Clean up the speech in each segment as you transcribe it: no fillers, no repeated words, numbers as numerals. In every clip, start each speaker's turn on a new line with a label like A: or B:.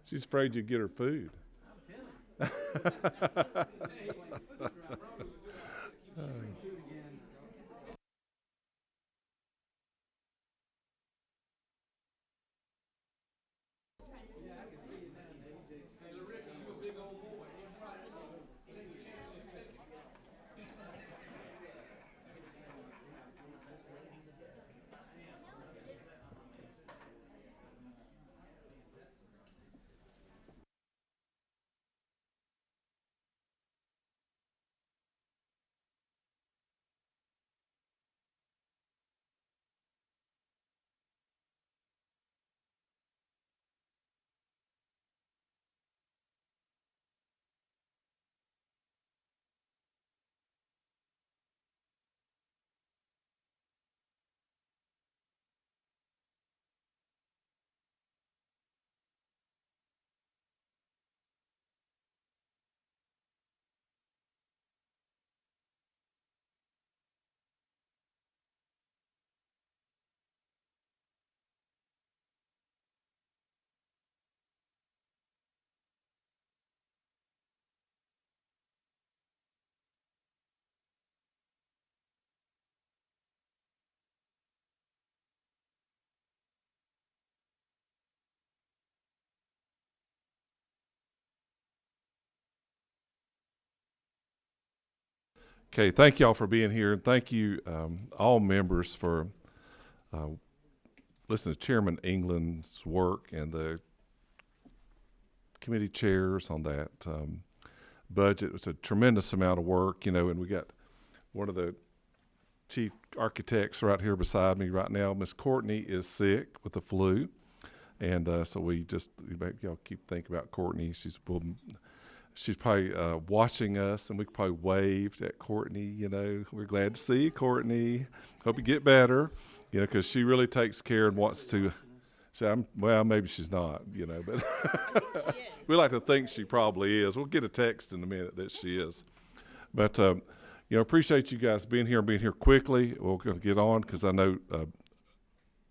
A: She's afraid you get her food. Okay, thank y'all for being here. Thank you, all members, for listening to Chairman England's work and the committee chairs on that budget. It was a tremendous amount of work, and we got one of the chief architects right here beside me right now. Miss Courtney is sick with the flu, and so y'all keep thinking about Courtney. She's probably watching us, and we probably waved at Courtney. We're glad to see you, Courtney. Hope you get better, because she really takes care and wants to. Well, maybe she's not, but we like to think she probably is. We'll get a text in a minute that she is. But, appreciate you guys being here quickly. We're going to get on because I know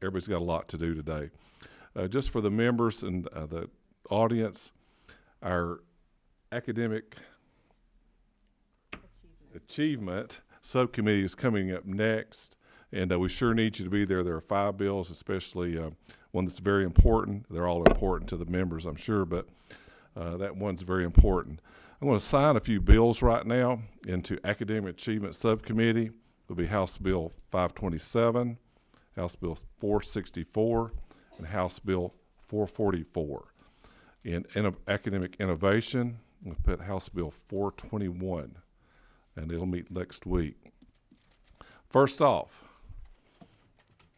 A: everybody's got a lot to do today. Just for the members and the audience, our academic achievement subcommittee is coming up next, and we sure need you to be there. There are 5 bills, especially one that's very important. They're all important to the members, I'm sure, but that one's very important. I'm going to sign a few bills right now into Academic Achievement Subcommittee. It'll be House Bill 527, House Bill 464, and House Bill 444. In Academic Innovation, we'll put House Bill 421, and it'll meet next week. First off,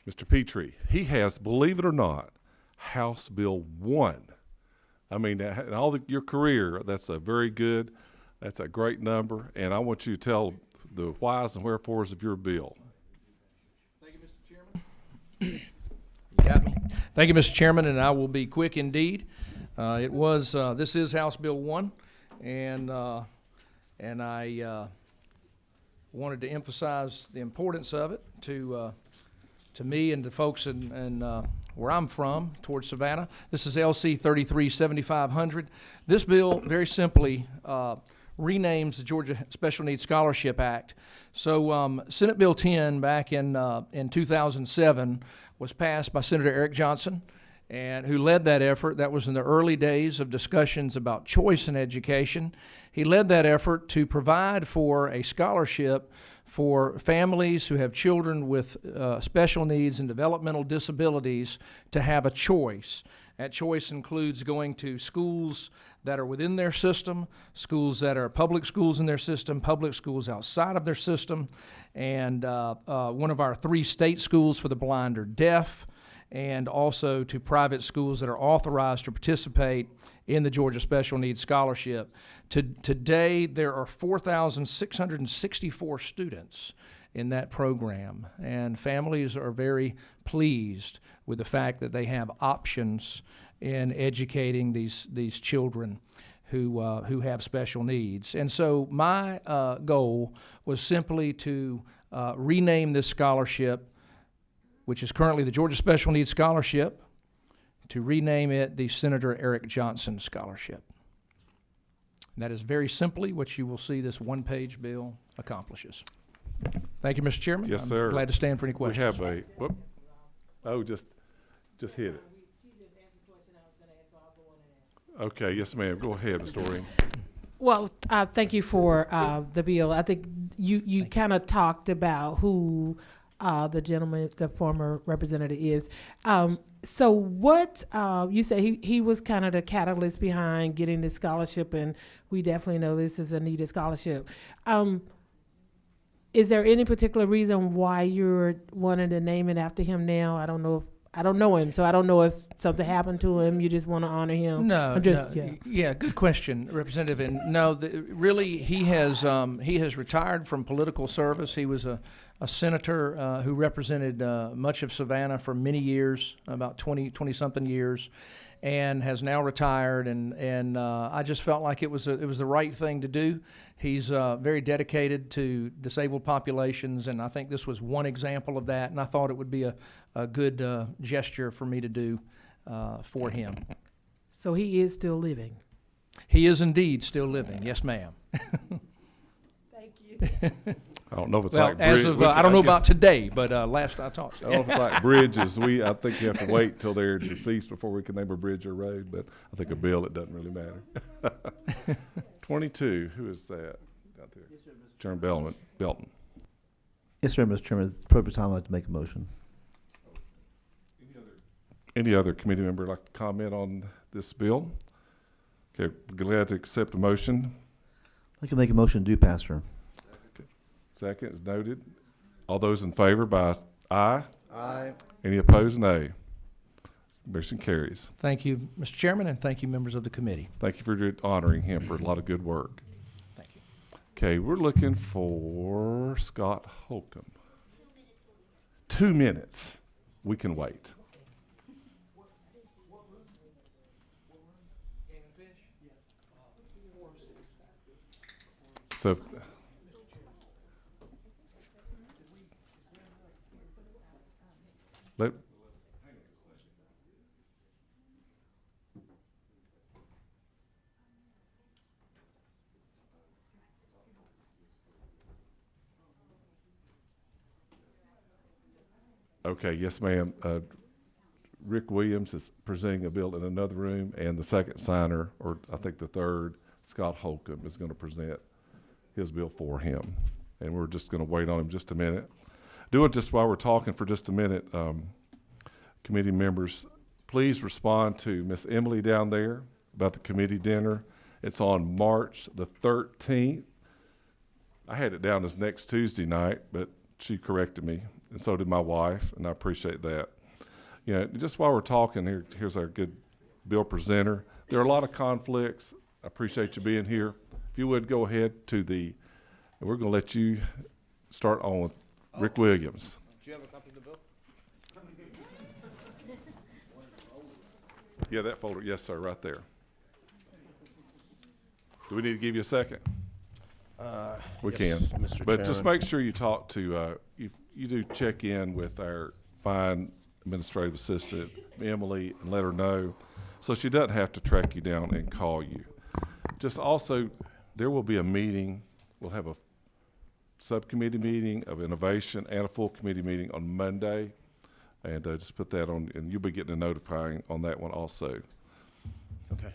A: Mr. Petrie, he has, believe it or not, House Bill 1. I mean, in your career, that's a great number, and I want you to tell the whys and wherefores of your bill.
B: Thank you, Mr. Chairman. You got me. Thank you, Mr. Chairman, and I will be quick indeed. This is House Bill 1, and I wanted to emphasize the importance of it to me and to folks in where I'm from, towards Savannah. This is LC 33-7500. This bill, very simply, renames the Georgia Special Needs Scholarship Act. So Senate Bill 10 back in 2007 was passed by Senator Eric Johnson, and who led that effort. That was in the early days of discussions about choice in education. He led that effort to provide for a scholarship for families who have children with special needs and developmental disabilities to have a choice. That choice includes going to schools that are within their system, schools that are public schools in their system, public schools outside of their system, and one of our 3 state schools for the blind or deaf, and also to private schools that are authorized to participate in the Georgia Special Needs Scholarship. Today, there are 4,664 students in that program, and families are very pleased with the fact that they have options in educating these children who have special needs. And so my goal was simply to rename this scholarship, which is currently the Georgia Special Needs Scholarship, to rename it the Senator Eric Johnson Scholarship. That is very simply what you will see this one-page bill accomplishes. Thank you, Mr. Chairman.
A: Yes,
B: I'm
A: sir.
B: glad to stand for any
A: We
B: questions.
A: have a, whoop. Oh, just hit it. Okay, yes, ma'am. Go ahead, Ms. Doreen.
C: Well, thank you for the bill. I think you kind of talked about who the gentleman, the former representative is. So what, you say he was kind of the catalyst behind getting this scholarship, and we definitely know this is a needed scholarship. Is there any particular reason why you're wanting to name it after him now? I don't know him, so I don't know if something happened to him. You just want to honor him.
B: No,
C: I'm just,
B: no. Yeah, good question, Representative. And no, really, he has retired from political service. He was a senator who represented much of Savannah for many years, about 20-something years, and has now retired. And I just felt like it was the right thing to do. He's very dedicated to disabled populations, and I think this was one example of that. And I thought it would be a good gesture for me to do for him.
C: So he is still living.
B: He is indeed still living. Yes, ma'am.
C: Thank you.
A: I don't know if it's
B: Well,
A: like
B: as
A: bridge.
B: of I don't know about today, but last I talked.
A: I don't know if it's like bridges. I think you have to wait till they're deceased before we can name a bridge or road, but I think a bill, it doesn't really matter. 22, who is that? Out there. Chairman Belton.
D: Yes, sir, Mr. Chairman. At the appropriate time, I'd like to make a motion.
A: Any other committee member like to comment on this bill? Okay, glad to accept a motion.
D: I'd like to make a motion to do pass her.
A: Second is noted. All those in favor by aye.
D: Aye.
A: Any opposed, nay. Motion carries.
B: Thank you, Mr. Chairman, and thank you, members of the committee.
A: Thank you for honoring him for a lot of good work.
B: Thank you.
A: Okay, we're looking for Scott Holcomb. 2 minutes. We can wait. So, let, okay, yes, ma'am. Rick Williams is presenting a bill in another room, and the second signer, or I think the third, Scott Holcomb, is going to present his bill for him. And we're just going to wait on him just a minute. Do it just while we're talking for just a minute. Committee members, please respond to Miss Emily down there about the committee dinner. It's on March the 13th. I had it down as next Tuesday night, but she corrected me, and so did my wife, and I appreciate that. You know, just while we're talking, here's our good bill presenter. There are a lot of conflicts. I appreciate you being here. If you would go ahead we're going to let you start on with Rick Williams.
B: Do you have a copy of the bill?
A: Yeah, that folder. Yes, sir, right there. Do we need to give you a second? We
E: Yes,
A: can.
E: Mr.
A: But just
E: Chairman.
A: make sure you talk to, you do check in with our fine administrative assistant, Emily, and let her know, so she doesn't have to track you down and call you. Just also, there will be a meeting. We'll have a subcommittee meeting of innovation and a full committee meeting on Monday. And just put that on, and you'll be getting a notifying on that one also.
E: Okay.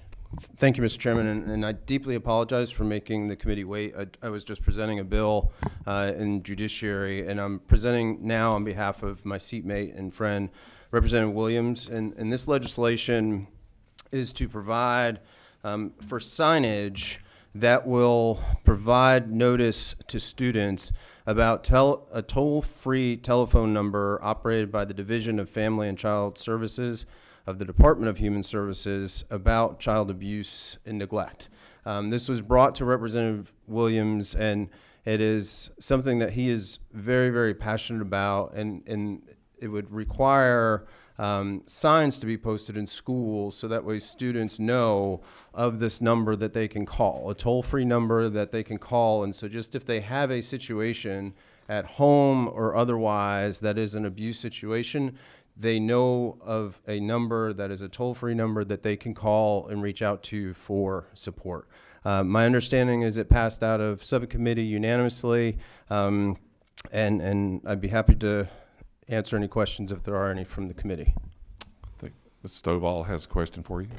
E: Thank you, Mr. Chairman, and I deeply apologize for making the committee wait. I was just presenting a bill in Judiciary, and I'm presenting now on behalf of my seatmate and friend, Representative Williams. And this legislation is to provide for signage that will provide notice to students about a toll-free telephone number operated by the Division of Family and Child Services of the Department of Human Services about child abuse and neglect. This was brought to Representative Williams, and it is something that he is very, very passionate about, and it would require signs to be posted in schools so that way students know of this number that they can call, a toll-free number that they can call. And so just if they have a situation at home or otherwise that is an abuse situation, they know of a number that is a toll-free number that they can call and reach out to for support. My understanding is it passed out of subcommittee unanimously, and I'd be happy to answer any questions if there are any from the committee.
A: I think Ms. Stovall has a question for you.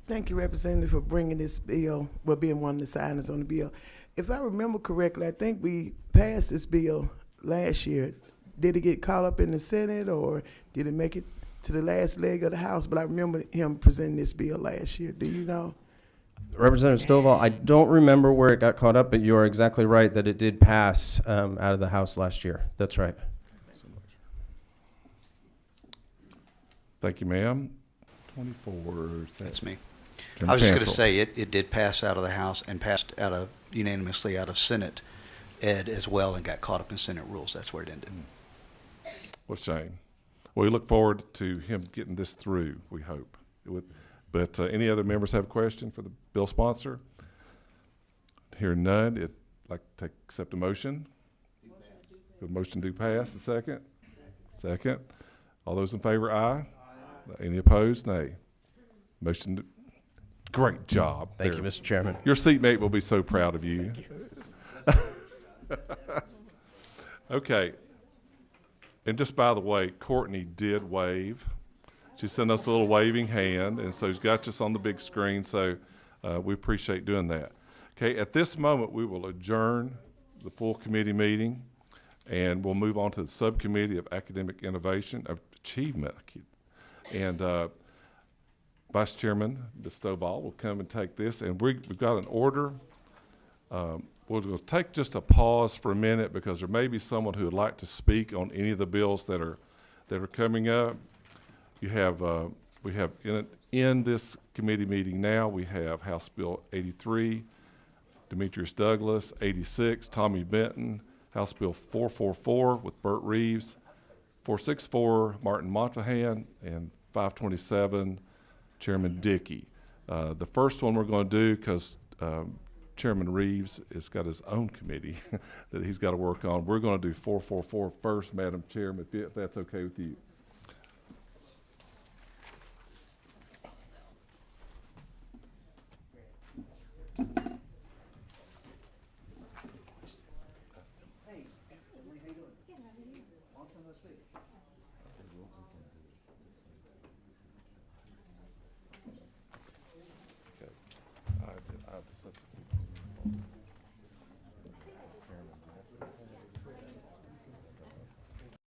F: Thank you, Representative, for bringing this bill, well, being one of the signers on the bill. If I remember correctly, I think we passed this bill last year. Did it get caught up in the Senate, or did it make it to the last leg of the House? But I remember him presenting this bill last year. Do you know?
E: Representative Stovall, I don't remember where it got caught up, but you are exactly right that it did pass out of the House last year. That's right.
A: Thank you, ma'am. 24.
G: That's me.
A: Chairman
G: I was just going to
A: Cantrell.
G: say, it did pass out of the House and passed unanimously out of Senate Ed as well, and got caught up in Senate rules. That's where it ended.
A: What a shame. Well, we look forward to him getting this through, we hope. But any other members have a question for the bill sponsor? Hearing none, I'd like to accept a motion. The motion do pass. A second? Second. All those in favor, aye. Any opposed, nay. Motion, great job.
E: Thank
A: there.
E: you, Mr. Chairman.
A: Your seatmate will be so proud of you. Okay. And just by the way, Courtney did wave. She sent us a little waving hand, and so she's got us on the big screen, so we appreciate doing that. Okay, at this moment, we will adjourn the full committee meeting, and we'll move on to the Subcommittee of Academic Innovation, Achievement. And Vice Chairman, Ms. Stovall, will come and take this, and we've got an order. We'll take just a pause for a minute because there may be someone who would like to speak on any of the bills that are coming up. You have we have in this committee meeting now, we have House Bill 83, Demetrius Douglas, 86, Tommy Benton, House Bill 444 with Burt Reeves, 464, Martin Montahan, and 527, Chairman Dickey. The first one we're going to do, because Chairman Reeves has got his own committee that he's got to work on. We're going to do 444 first, Madam Chairman, if that's okay with you.